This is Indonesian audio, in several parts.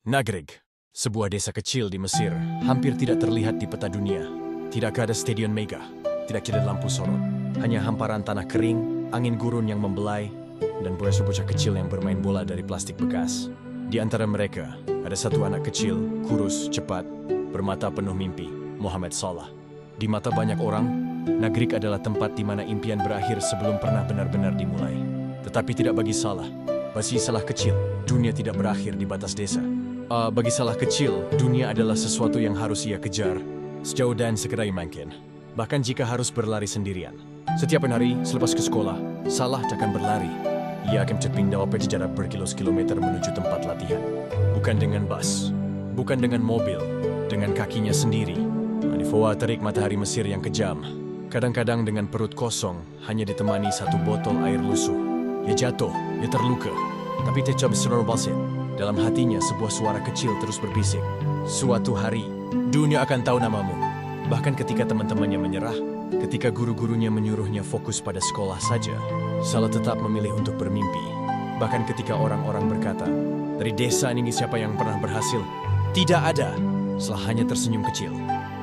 Nagreg, sebuah desa kecil di Mesir, hampir tidak terlihat di peta dunia. Tidak ada stadion mega, tidak ada lampu sorot. Hanya hamparan tanah kering, angin gurun yang membelai, dan bocah-bocah kecil yang bermain bola dari plastik bekas. Di antara mereka, ada satu anak kecil, kurus, cepat, bermata penuh mimpi, Mohamed Salah. Di mata banyak orang, Nagreg adalah tempat di mana impian berakhir sebelum pernah benar-benar dimulai. Tetapi tidak bagi Salah. Bagi Salah kecil, dunia tidak berakhir di batas desa. Bagi Salah kecil, dunia adalah sesuatu yang harus ia kejar, sejauh dan sekedar mungkin. Bahkan jika harus berlari sendirian. Setiap hari selepas ke sekolah, Salah akan berlari. Ia akan berpindah jarak berkilometer menuju tempat latihan. Bukan dengan bus, bukan dengan mobil, dengan kakinya sendiri. Di bawah terik matahari Mesir yang kejam. Kadang-kadang dengan perut kosong, hanya ditemani satu botol air lusuh. Ia jatuh, ia terluka, tapi tetap secara basit. Dalam hatinya sebuah suara kecil terus berbisik. Suatu hari, dunia akan tahu namamu. Bahkan ketika teman-temannya menyerah, ketika guru-gurunya menyuruhnya fokus pada sekolah saja, Salah tetap memilih untuk bermimpi. Bahkan ketika orang-orang berkata, dari desa ini siapa yang pernah berhasil? Tidak ada. Salah hanya tersenyum kecil.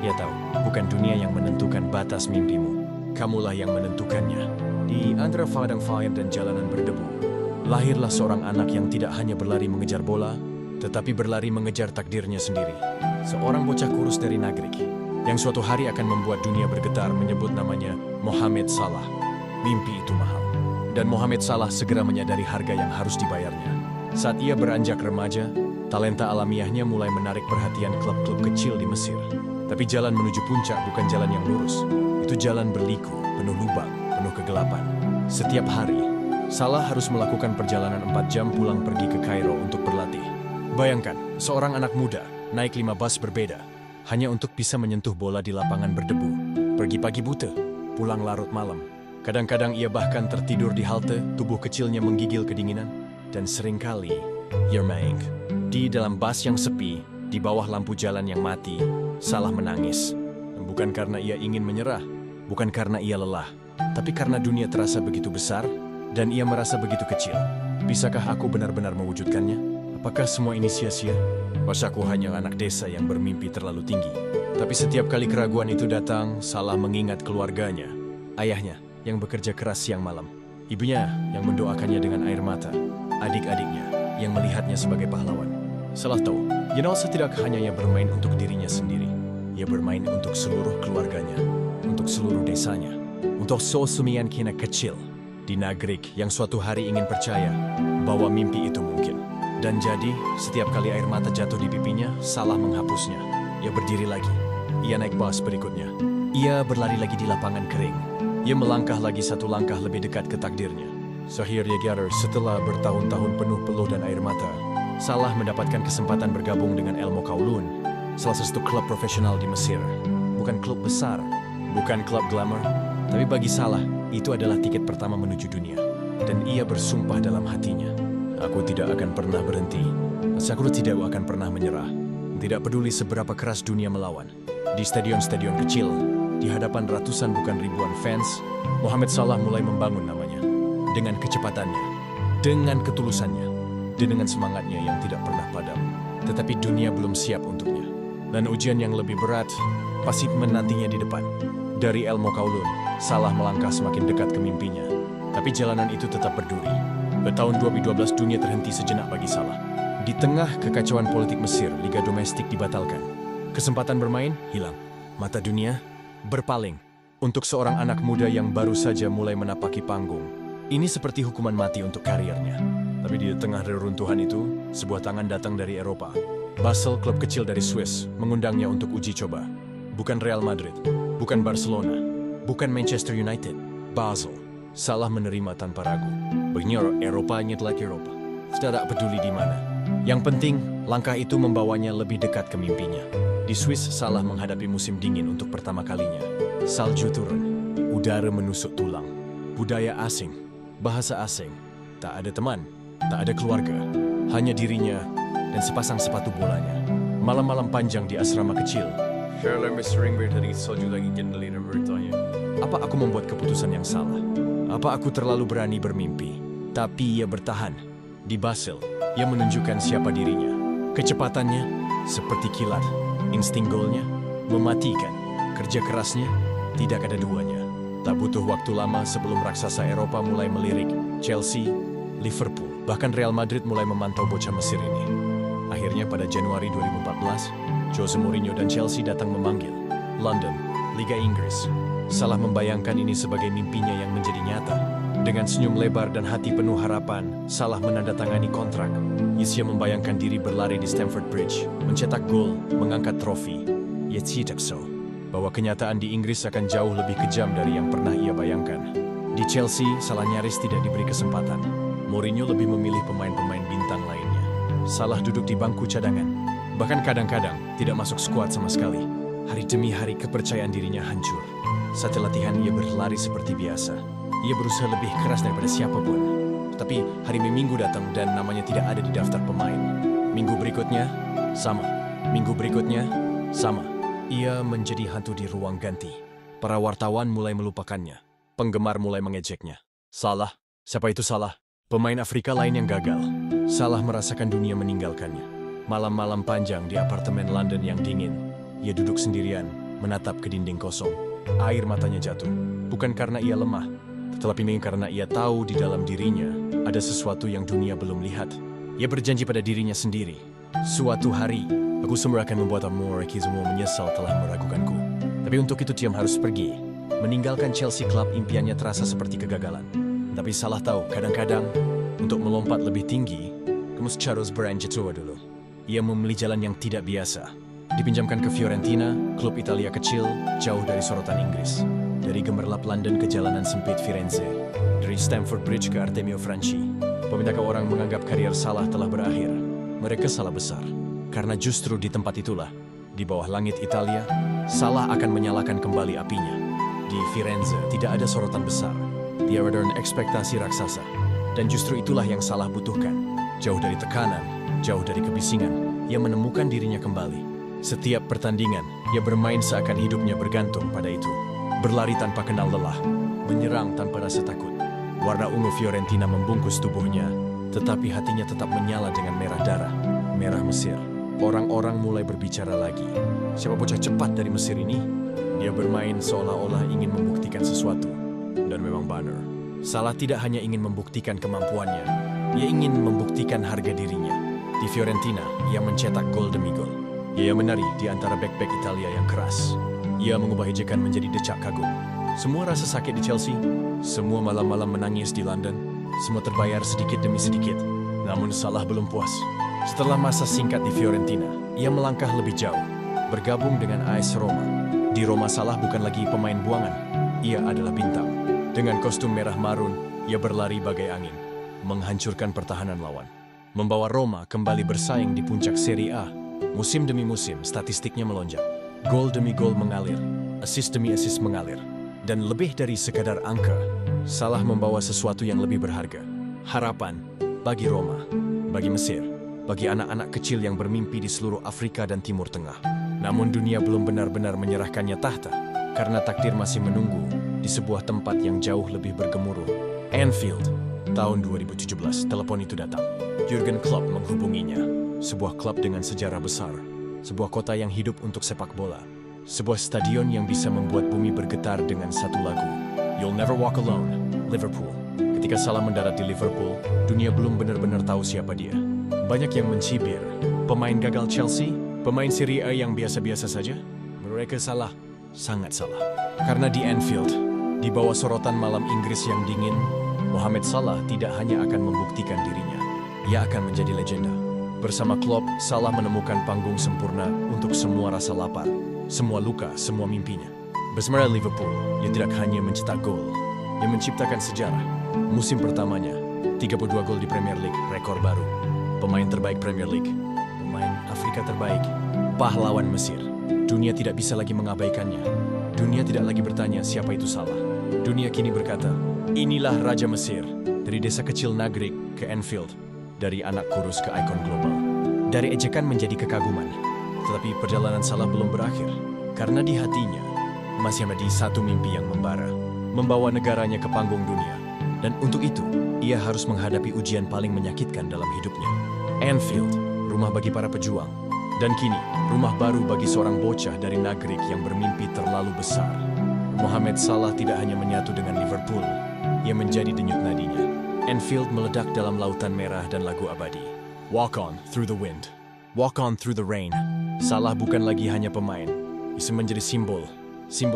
Ia tahu, bukan dunia yang menentukan batas mimpimu. Kamulah yang menentukannya. Di antara padang fire dan jalanan berdebu, lahirlah seorang anak yang tidak hanya berlari mengejar bola, tetapi berlari mengejar takdirnya sendiri. Seorang bocah kurus dari Nagreg, yang suatu hari akan membuat dunia bergetar menyebut namanya Mohamed Salah. Mimpi itu mahal. Dan Mohamed Salah segera menyadari harga yang harus dibayarnya. Saat ia beranjak remaja, talenta alamiahnya mulai menarik perhatian klub-klub kecil di Mesir. Tapi jalan menuju puncak bukan jalan yang lurus. Itu jalan berliku, penuh lubang, penuh kegelapan. Setiap hari, Salah harus melakukan perjalanan 4 jam pulang pergi ke Kairo untuk berlatih. Bayangkan, seorang anak muda naik 5 bus berbeda, hanya untuk bisa menyentuh bola di lapangan berdebu. Pergi pagi buta, pulang larut malam. Kadang-kadang ia bahkan tertidur di halte, tubuh kecilnya menggigil kedinginan. Dan seringkali, ia main. Di dalam bus yang sepi, di bawah lampu jalan yang mati, Salah menangis. Bukan karena ia ingin menyerah, bukan karena ia lelah, tapi karena dunia terasa begitu besar, dan ia merasa begitu kecil. Bisakah aku benar-benar mewujudkannya? Apakah semua ini sia-sia? Masa aku hanya anak desa yang bermimpi terlalu tinggi? Tapi setiap kali keraguan itu datang, Salah mengingat keluarganya. Ayahnya yang bekerja keras siang malam. Ibunya yang mendoakannya dengan air mata. Adik-adiknya yang melihatnya sebagai pahlawan. Salah tahu, Yenalsa tidak hanya ia bermain untuk dirinya sendiri. Ia bermain untuk seluruh keluarganya, untuk seluruh desanya, untuk sesumian kina kecil di Nagreg yang suatu hari ingin percaya bahwa mimpi itu mungkin. Dan jadi, setiap kali air mata jatuh di pipinya, Salah menghapusnya. Ia berdiri lagi. Ia naik bus berikutnya. Ia berlari lagi di lapangan kering. Ia melangkah lagi satu langkah lebih dekat ke takdirnya. Akhirnya, setelah bertahun-tahun penuh peluh dan air mata, Salah mendapatkan kesempatan bergabung dengan El Mokaulun, salah satu klub profesional di Mesir. Bukan klub besar, bukan klub glamour, tapi bagi Salah, itu adalah tiket pertama menuju dunia. Dan ia bersumpah dalam hatinya, aku tidak akan pernah berhenti. Aku tidak akan pernah menyerah. Tidak peduli seberapa keras dunia melawan. Di stadion-stadion kecil, di hadapan ratusan bukan ribuan fans, Mohamed Salah mulai membangun namanya. Dengan kecepatannya, dengan ketulusannya, dan dengan semangatnya yang tidak pernah padam. Tetapi dunia belum siap untuknya. Dan ujian yang lebih berat pasti menantinya di depan. Dari El Mokaulun, Salah melangkah semakin dekat ke mimpinya. Tapi jalanan itu tetap berduri. Pada tahun 2012 dunia terhenti sejenak bagi Salah. Di tengah kekacauan politik Mesir, liga domestik dibatalkan. Kesempatan bermain hilang. Mata dunia berpaling. Untuk seorang anak muda yang baru saja mulai menapaki panggung, ini seperti hukuman mati untuk karirnya. Tapi di tengah reruntuhan itu, sebuah tangan datang dari Eropa. Basel, klub kecil dari Swiss, mengundangnya untuk uji coba. Bukan Real Madrid, bukan Barcelona, bukan Manchester United, Basel. Salah menerima tanpa ragu. Baginya Eropa nyetlah Eropa. Tidak peduli di mana. Yang penting, langkah itu membawanya lebih dekat ke mimpinya. Di Swiss, Salah menghadapi musim dingin untuk pertama kalinya. Salju turun, udara menusuk tulang, budaya asing, bahasa asing, tak ada teman, tak ada keluarga, hanya dirinya dan sepasang sepatu bolanya. Malam-malam panjang di asrama kecil. Apa aku membuat keputusan yang salah? Apa aku terlalu berani bermimpi? Tapi ia bertahan. Di Basel, ia menunjukkan siapa dirinya. Kecepatannya seperti kilat, insting golnya mematikan, kerja kerasnya tidak ada duanya. Tak butuh waktu lama sebelum raksasa Eropa mulai melirik Chelsea, Liverpool, bahkan Real Madrid mulai memantau bocah Mesir ini. Akhirnya pada Januari 2014, Jose Mourinho dan Chelsea datang memanggil London, Liga Inggris. Salah membayangkan ini sebagai mimpinya yang menjadi nyata. Dengan senyum lebar dan hati penuh harapan, Salah menandatangani kontrak. Ia membayangkan diri berlari di Stamford Bridge, mencetak gol, mengangkat trofi. Ia tidak so, bahwa kenyataan di Inggris akan jauh lebih kejam dari yang pernah ia bayangkan. Di Chelsea, Salah nyaris tidak diberi kesempatan. Mourinho lebih memilih pemain-pemain bintang lainnya. Salah duduk di bangku cadangan, bahkan kadang-kadang tidak masuk skuad sama sekali. Hari demi hari kepercayaan dirinya hancur. Saat latihan ia berlari seperti biasa. Ia berusaha lebih keras daripada siapapun. Tapi hari Minggu datang dan namanya tidak ada di daftar pemain. Minggu berikutnya, sama. Minggu berikutnya, sama. Ia menjadi hantu di ruang ganti. Para wartawan mulai melupakannya. Penggemar mulai mengejeknya. Salah? Siapa itu Salah? Pemain Afrika lain yang gagal. Salah merasakan dunia meninggalkannya. Malam-malam panjang di apartemen London yang dingin. Ia duduk sendirian, menatap ke dinding kosong. Air matanya jatuh. Bukan karena ia lemah, tetapi karena ia tahu di dalam dirinya ada sesuatu yang dunia belum lihat. Ia berjanji pada dirinya sendiri. Suatu hari, aku semua akan membuatmu semua menyesal telah meragukanku. Tapi untuk itu Tiam harus pergi. Meninggalkan Chelsea Club impiannya terasa seperti kegagalan. Tapi Salah tahu, kadang-kadang untuk melompat lebih tinggi, kamu harus beranjak tua dulu. Ia memilih jalan yang tidak biasa. Dipinjamkan ke Fiorentina, klub Italia kecil, jauh dari sorotan Inggris. Dari gemerlap London ke jalanan sempit Firenze. Dari Stamford Bridge ke Artemio Franchi. Pemindahkan orang menganggap karier Salah telah berakhir. Mereka salah besar. Karena justru di tempat itulah, di bawah langit Italia, Salah akan menyalakan kembali apinya. Di Firenze tidak ada sorotan besar. Dia ada ekspektasi raksasa. Dan justru itulah yang Salah butuhkan. Jauh dari tekanan, jauh dari kebisingan, ia menemukan dirinya kembali. Setiap pertandingan, ia bermain seakan hidupnya bergantung pada itu. Berlari tanpa kenal lelah, menyerang tanpa rasa takut. Warna ungu Fiorentina membungkus tubuhnya, tetapi hatinya tetap menyala dengan merah darah, merah Mesir. Orang-orang mulai berbicara lagi. Siapa bocah cepat dari Mesir ini? Dia bermain seolah-olah ingin membuktikan sesuatu. Dan memang benar. Salah tidak hanya ingin membuktikan kemampuannya, ia ingin membuktikan harga dirinya. Di Fiorentina, ia mencetak gol demi gol. Ia menari di antara bek-bek Italia yang keras. Ia mengubah ejekan menjadi decak kagum. Semua rasa sakit di Chelsea, semua malam-malam menangis di London, semua terbayar sedikit demi sedikit. Namun Salah belum puas. Setelah masa singkat di Fiorentina, ia melangkah lebih jauh, bergabung dengan AS Roma. Di Roma Salah bukan lagi pemain buangan, ia adalah bintang. Dengan kostum merah marun, ia berlari bagai angin, menghancurkan pertahanan lawan. Membawa Roma kembali bersaing di puncak Serie A. Musim demi musim, statistiknya melonjak. Gol demi gol mengalir, assist demi assist mengalir. Dan lebih dari sekadar angka, Salah membawa sesuatu yang lebih berharga. Harapan bagi Roma, bagi Mesir, bagi anak-anak kecil yang bermimpi di seluruh Afrika dan Timur Tengah. Namun dunia belum benar-benar menyerahkannya tahta, karena takdir masih menunggu di sebuah tempat yang jauh lebih bergemuruh. Anfield, tahun 2017, telepon itu datang. Jurgen Klopp menghubunginya. Sebuah klub dengan sejarah besar, sebuah kota yang hidup untuk sepak bola, sebuah stadion yang bisa membuat bumi bergetar dengan satu lagu. You'll Never Walk Alone, Liverpool. Ketika Salah mendarat di Liverpool, dunia belum benar-benar tahu siapa dia. Banyak yang mencibir, pemain gagal Chelsea, pemain Serie A yang biasa-biasa saja. Mereka salah, sangat salah. Karena di Anfield, di bawah sorotan malam Inggris yang dingin, Mohamed Salah tidak hanya akan membuktikan dirinya, ia akan menjadi legenda. Bersama Klopp, Salah menemukan panggung sempurna untuk semua rasa lapar, semua luka, semua mimpinya. Bersama Liverpool, ia tidak hanya mencetak gol, ia menciptakan sejarah. Musim pertamanya, 32 gol di Premier League, rekor baru. Pemain terbaik Premier League, pemain Afrika terbaik, pahlawan Mesir. Dunia tidak bisa lagi mengabaikannya. Dunia tidak lagi bertanya siapa itu Salah. Dunia kini berkata, inilah Raja Mesir, dari desa kecil Nagreg ke Anfield. Dari anak kurus ke ikon global. Dari ejekan menjadi kekaguman. Tetapi perjalanan Salah belum berakhir. Karena di hatinya, masih ada satu mimpi yang membara. Membawa negaranya ke panggung dunia. Dan untuk itu, ia harus menghadapi ujian paling menyakitkan dalam hidupnya. Anfield, rumah bagi para pejuang. Dan kini, rumah baru bagi seorang bocah dari Nagrik yang bermimpi terlalu besar. Mohamed Salah tidak hanya menyatu dengan Liverpool, ia menjadi denyut nadinya. Anfield meledak dalam lautan merah dan lagu abadi. Walk on through the wind. Walk on through the rain. Salah bukan lagi hanya pemain. Ia menjadi simbol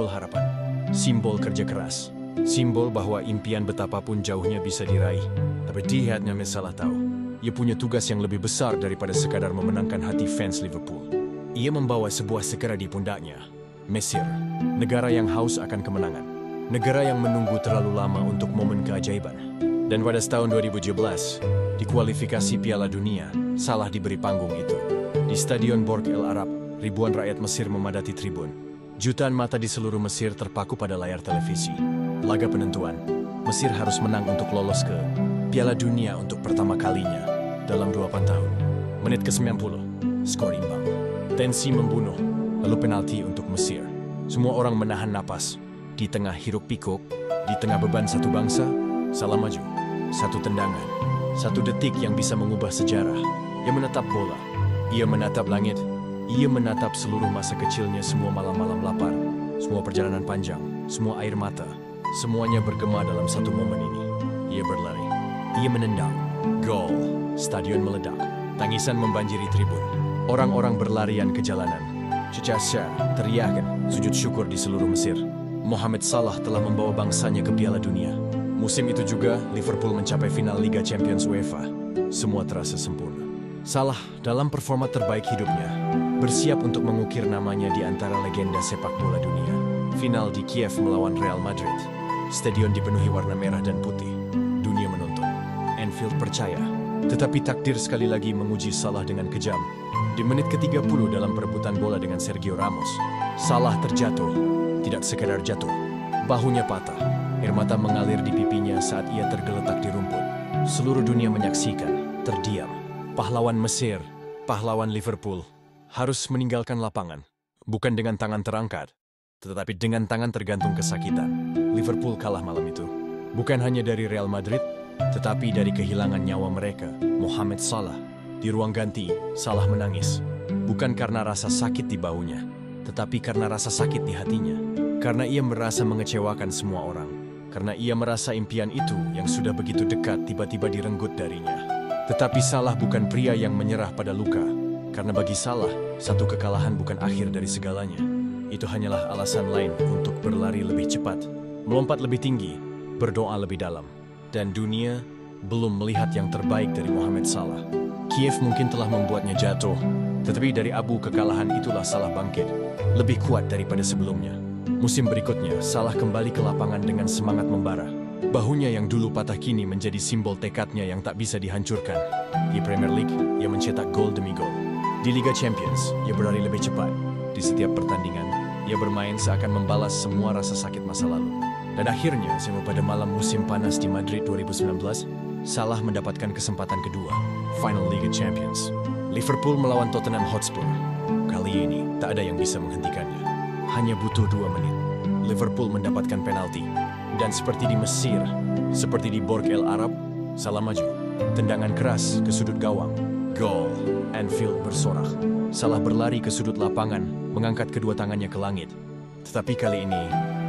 harapan, simbol kerja keras, simbol bahwa impian betapapun jauhnya bisa diraih. Tapi di hatinya Salah tahu, ia punya tugas yang lebih besar daripada sekadar memenangkan hati fans Liverpool. Ia membawa sebuah sekera di pundaknya, Mesir, negara yang haus akan kemenangan, negara yang menunggu terlalu lama untuk momen keajaiban. Dan pada tahun 2017, di kualifikasi Piala Dunia, Salah diberi panggung itu. Di Stadion Borg El Arab, ribuan rakyat Mesir memadati tribun. Jutaan mata di seluruh Mesir terpaku pada layar televisi. Laga penentuan, Mesir harus menang untuk lolos ke Piala Dunia untuk pertama kalinya dalam 28 tahun. Menit ke-90, skor imbang. Tensi membunuh, lalu penalti untuk Mesir. Semua orang menahan napas. Di tengah hiruk pikuk, di tengah beban satu bangsa, Salah maju. Satu tendangan, satu detik yang bisa mengubah sejarah. Ia menatap bola, ia menatap langit, ia menatap seluruh masa kecilnya, semua malam-malam lapar, semua perjalanan panjang, semua air mata. Semuanya bergema dalam satu momen ini. Ia berlari, ia menendang. Gol, stadion meledak. Tangisan membanjiri tribun. Orang-orang berlarian ke jalanan. Cecasya, teriakan, sujud syukur di seluruh Mesir. Mohamed Salah telah membawa bangsanya ke Piala Dunia. Musim itu juga, Liverpool mencapai final Liga Champions UEFA. Semua terasa sempurna. Salah, dalam performa terbaik hidupnya, bersiap untuk mengukir namanya di antara legenda sepak bola dunia. Final di Kiev melawan Real Madrid. Stadion dipenuhi warna merah dan putih. Dunia menonton. Anfield percaya. Tetapi takdir sekali lagi menguji Salah dengan kejam. Di menit ke-30 dalam perebutan bola dengan Sergio Ramos, Salah terjatuh. Tidak sekadar jatuh, bahunya patah. Air mata mengalir di pipinya saat ia tergeletak di rumput. Seluruh dunia menyaksikan, terdiam. Pahlawan Mesir, pahlawan Liverpool, harus meninggalkan lapangan. Bukan dengan tangan terangkat, tetapi dengan tangan tergantung kesakitan. Liverpool kalah malam itu. Bukan hanya dari Real Madrid, tetapi dari kehilangan nyawa mereka, Mohamed Salah. Di ruang ganti, Salah menangis. Bukan karena rasa sakit di bahunya, tetapi karena rasa sakit di hatinya. Karena ia merasa mengecewakan semua orang. Karena ia merasa impian itu yang sudah begitu dekat tiba-tiba direnggut darinya. Tetapi Salah bukan pria yang menyerah pada luka. Karena bagi Salah, satu kekalahan bukan akhir dari segalanya. Itu hanyalah alasan lain untuk berlari lebih cepat, melompat lebih tinggi, berdoa lebih dalam. Dan dunia belum melihat yang terbaik dari Mohamed Salah. Kiev mungkin telah membuatnya jatuh, tetapi dari abu kekalahan itulah Salah bangkit, lebih kuat daripada sebelumnya. Musim berikutnya, Salah kembali ke lapangan dengan semangat membara. Bahunya yang dulu patah kini menjadi simbol tekadnya yang tak bisa dihancurkan. Di Premier League, ia mencetak gol demi gol. Di Liga Champions, ia berlari lebih cepat. Di setiap pertandingan, ia bermain seakan membalas semua rasa sakit masa lalu. Dan akhirnya, pada malam musim panas di Madrid 2019, Salah mendapatkan kesempatan kedua, Final Liga Champions. Liverpool melawan Tottenham Hotspur. Kali ini, tak ada yang bisa menghentikannya. Hanya butuh 2 menit. Liverpool mendapatkan penalti. Dan seperti di Mesir, seperti di Borg El Arab, Salah maju. Tendangan keras ke sudut gawang. Gol. Anfield bersorak. Salah berlari ke sudut lapangan, mengangkat kedua tangannya ke langit. Tetapi kali ini,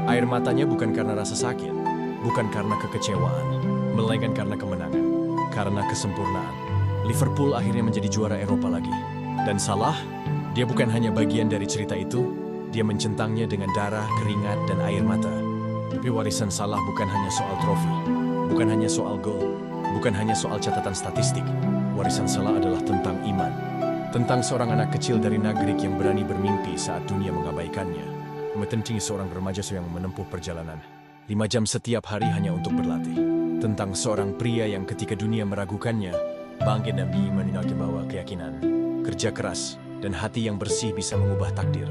air matanya bukan karena rasa sakit, bukan karena kekecewaan, melainkan karena kemenangan, karena kesempurnaan. Liverpool akhirnya menjadi juara Eropa lagi. Dan Salah, dia bukan hanya bagian dari cerita itu, dia mencentangnya dengan darah, keringat, dan air mata. Tapi warisan Salah bukan hanya soal trofi, bukan hanya soal gol, bukan hanya soal catatan statistik. Warisan Salah adalah tentang iman. Tentang seorang anak kecil dari Nagrik yang berani bermimpi saat dunia mengabaikannya. Tentang seorang remaja yang menempuh perjalanan 5 jam setiap hari hanya untuk berlatih. Tentang seorang pria yang ketika dunia meragukannya, bangkit dan menunjukkan bahwa keyakinan, kerja keras, dan hati yang bersih bisa mengubah takdir.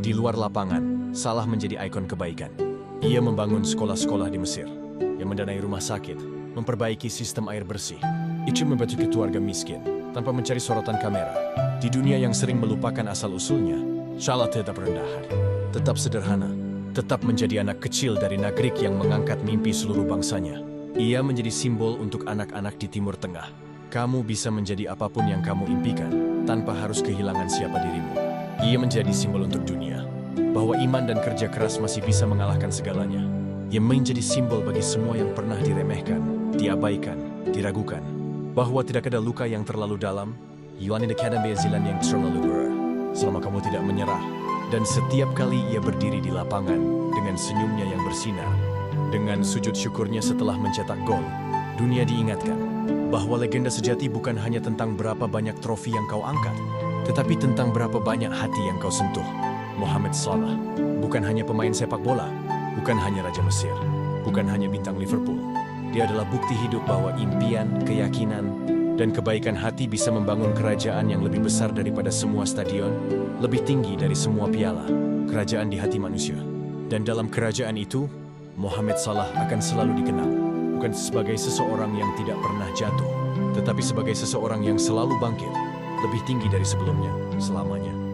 Di luar lapangan, Salah menjadi ikon kebaikan. Ia membangun sekolah-sekolah di Mesir, yang mendanai rumah sakit, memperbaiki sistem air bersih. Ia membantu keluarga miskin, tanpa mencari sorotan kamera. Di dunia yang sering melupakan asal-usulnya, Salah tetap rendah hati, tetap sederhana, tetap menjadi anak kecil dari Nagrik yang mengangkat mimpi seluruh bangsanya. Ia menjadi simbol untuk anak-anak di Timur Tengah. Kamu bisa menjadi apapun yang kamu impikan, tanpa harus kehilangan siapa dirimu. Ia menjadi simbol untuk dunia, bahwa iman dan kerja keras masih bisa mengalahkan segalanya. Ia menjadi simbol bagi semua yang pernah diremehkan, diabaikan, diragukan, bahwa tidak ada luka yang terlalu dalam, Yuan in the Academy Zilan yang terlalu berat. Selama kamu tidak menyerah, dan setiap kali ia berdiri di lapangan dengan senyumnya yang bersinar, dengan sujud syukurnya setelah mencetak gol, dunia diingatkan bahwa legenda sejati bukan hanya tentang berapa banyak trofi yang kau angkat, tetapi tentang berapa banyak hati yang kau sentuh. Mohamed Salah bukan hanya pemain sepak bola, bukan hanya Raja Mesir, bukan hanya bintang Liverpool. Dia adalah bukti hidup bahwa impian, keyakinan, dan kebaikan hati bisa membangun kerajaan yang lebih besar daripada semua stadion, lebih tinggi dari semua piala, kerajaan di hati manusia. Dan dalam kerajaan itu, Mohamed Salah akan selalu dikenal, bukan sebagai seseorang yang tidak pernah jatuh, tetapi sebagai seseorang yang selalu bangkit, lebih tinggi dari sebelumnya, selamanya.